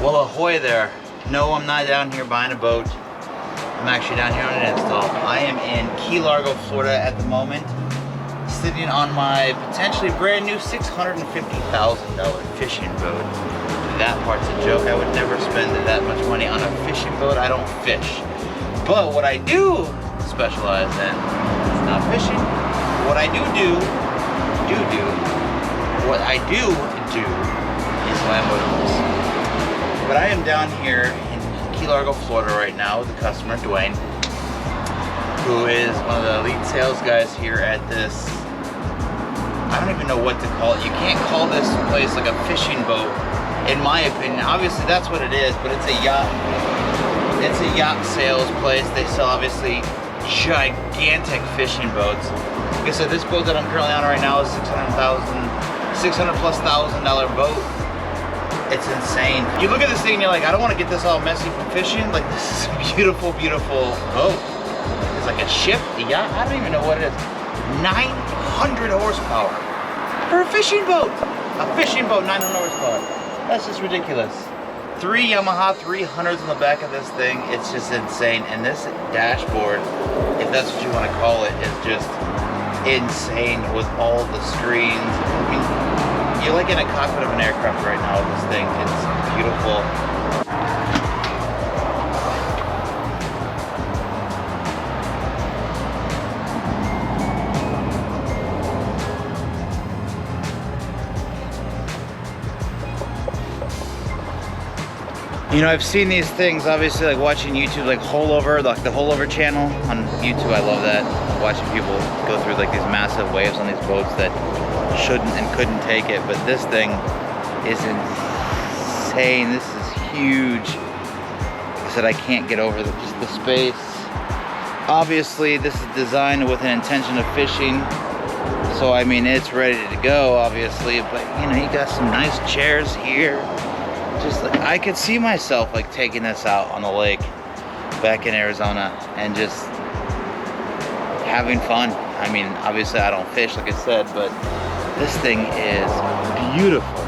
Well, ahoy there. No, I'm not down here buying a boat. I'm actually down here on an install. I am in Key Largo, Florida at the moment, sitting on my potentially brand new $650,000 fishing boat. That part's a joke. I would never spend that much money on a fishing boat. I don't fish. But what I do specialize in is not fishing. What I do is Lambo. But I am down here in Key Largo, Florida right now with a customer, Dwayne, who is one of the elite sales guys here at this, I don't even know what to call it. You can't call this place like a fishing boat, in my opinion. Obviously that's what it is, but it's a yacht. It's a yacht sales place. They sell obviously gigantic fishing boats. Like I said, this boat that I'm currently on right now is $600+ thousand boat. It's insane. You look at this thing and you're like, I don't want to get this all messy from fishing. Like, this is a beautiful, beautiful boat. It's like a ship, a yacht, I don't even know what it is. 900 horsepower for a fishing boat. A fishing boat, 900 horsepower. That's just ridiculous. 3 Yamaha 300s on the back of this thing. It's just insane. And this dashboard, if that's what you want to call it, is just insane with all the screens. I mean, you're like in a cockpit of an aircraft right now with this thing. It's beautiful. You know, I've seen these things, obviously, like watching YouTube, like Holdover, like the Holdover channel on YouTube. I love that. Watching people go through like these massive waves on these boats that shouldn't and couldn't take it. But this thing is insane. This is huge. Like I said, I can't get over just the space. Obviously, this is designed with an intention of fishing. So, I mean, it's ready to go, obviously. But, you know, you got some nice chairs here. Just like, I could see myself like taking this out on the lake back in Arizona and just having fun. I mean, obviously I don't fish like I said, but this thing is beautiful.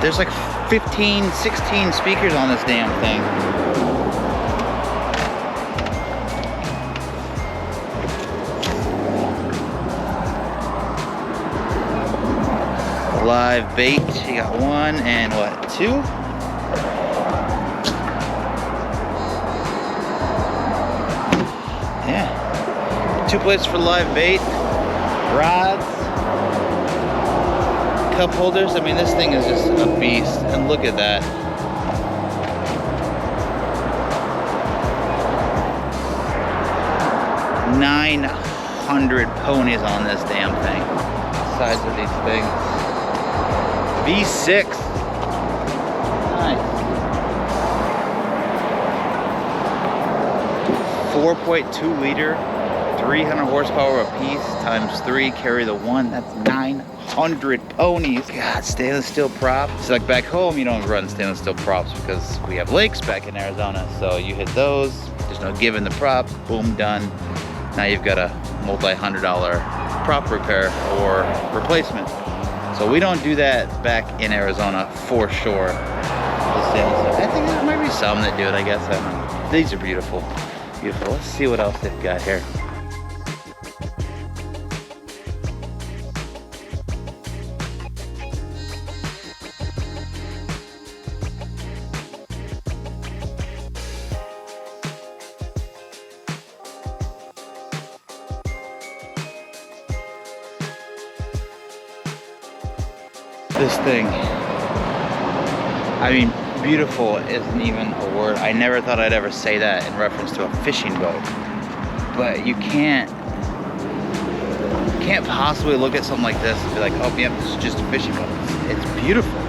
There's like 15, 16 speakers on this damn thing. Live bait, you got 1 and what, 2? Yeah, 2 places for live bait, rods, cup holders. I mean, this thing is just a beast, and look at that. $900 ponies on this damn thing. The size of these things. V6. Nice. 4.2 liter, 300 horsepower a piece, times 3, carry the 1. That's 900 ponies. God, stainless steel prop. So like back home, you don't run stainless steel props because we have lakes back in Arizona. So you hit those, there's no giving the prop, boom, done. Now you've got a multi-$100 prop repair or replacement. So we don't do that back in Arizona for sure. I think there might be some that do it, I guess. I don't know. These are beautiful. Beautiful. Let's see what else they've got here. This thing, I mean, beautiful isn't even a word. I never thought I'd ever say that in reference to a fishing boat. But you can't possibly look at something like this and be like, oh, yeah, this is just a fishing boat. It's beautiful.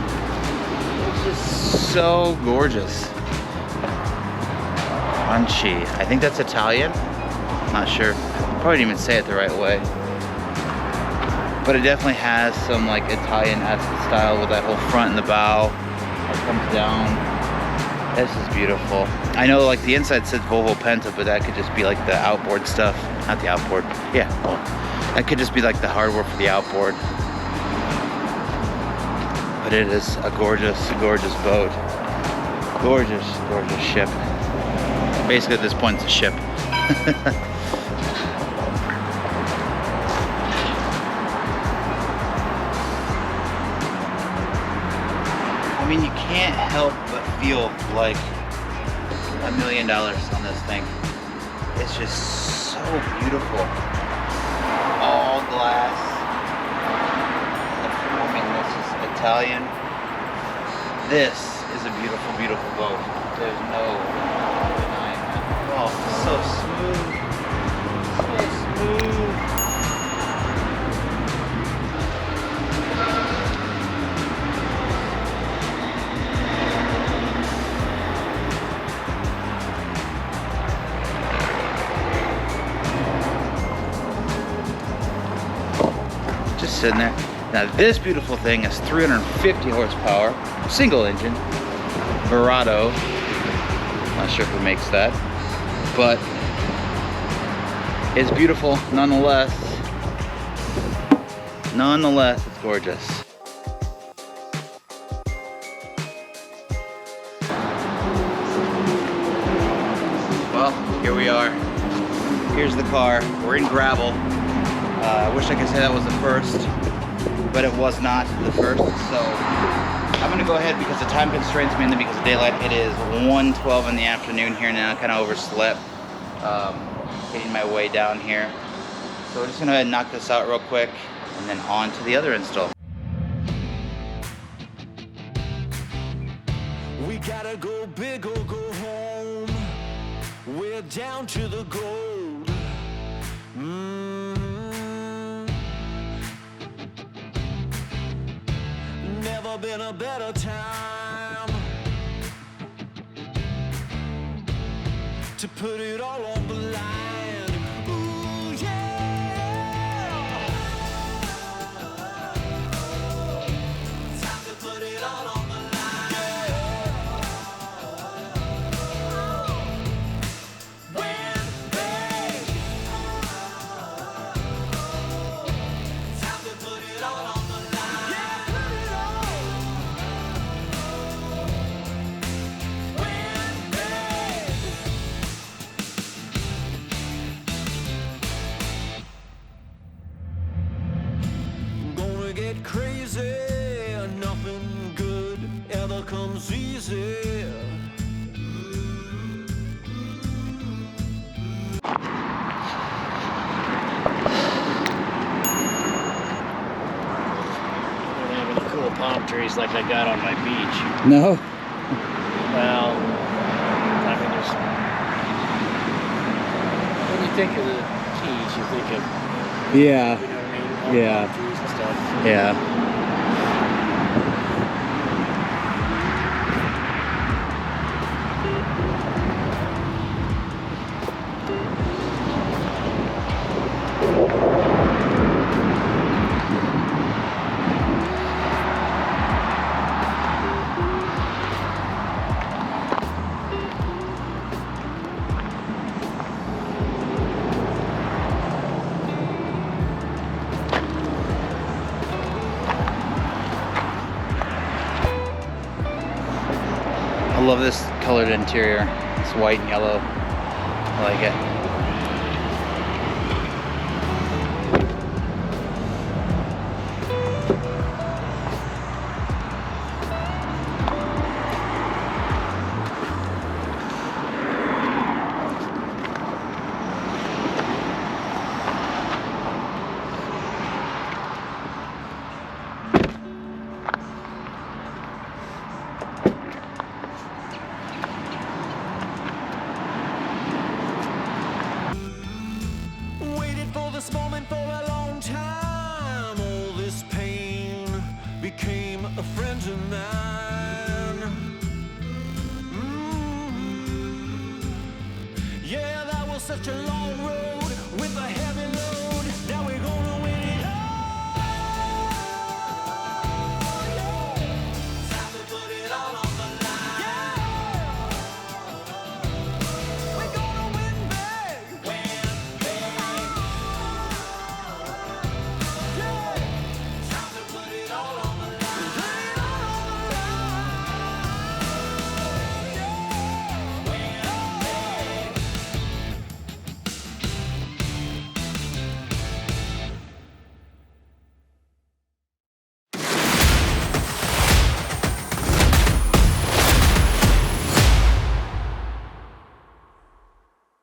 It's just so gorgeous. Crunchy. I think that's Italian. I'm not sure. Probably didn't even say it the right way. But it definitely has some like Italian-esque style with that whole front and the bow that comes down. This is beautiful. I know like the inside says Volvo Penta, but that could just be like the outboard stuff. Not the outboard. Yeah, well, That could just be like the hardware for the outboard. But it is a gorgeous, gorgeous boat. Gorgeous, gorgeous ship. Basically at this point it's a ship. I mean, you can't help but feel like $1 million on this thing. It's just so beautiful. All glass. I mean, this is Italian. This is a beautiful, beautiful boat. There's no denying that. Oh, so smooth. So smooth. Just sitting there. Now this beautiful thing is 350 horsepower, single engine, Verado. Not sure who makes that, but it's beautiful nonetheless. Nonetheless, it's gorgeous. Well, here we are. Here's the car. We're in gravel. I wish I could say that was the first, but it was not the first. So I'm gonna go ahead because the time constraints mainly because of daylight. It is 1:12 in the afternoon here now. Kind of overslept, getting my way down here. So we're just gonna go ahead and knock this out real quick, and then on to the other install. We gotta go big or go home. We're down to the gold. Never been a better time to put it all on the line. Ooh, yeah. Time to put it all on the line. Win big. Time to put it all on the line. Yeah, put it all. Win big. Gonna get crazy. Nothing good ever comes easy. Don't have any cool palm trees like I got on my beach. No? Well, I mean, there's. When you think of the Keys, you think of, Yeah. you know what I mean? All Yeah. palm trees and stuff. Yeah. I love this colored interior. It's white and yellow. I like it. Waited for this moment for a long time. All this pain became a friend of mine. Yeah, that was such a long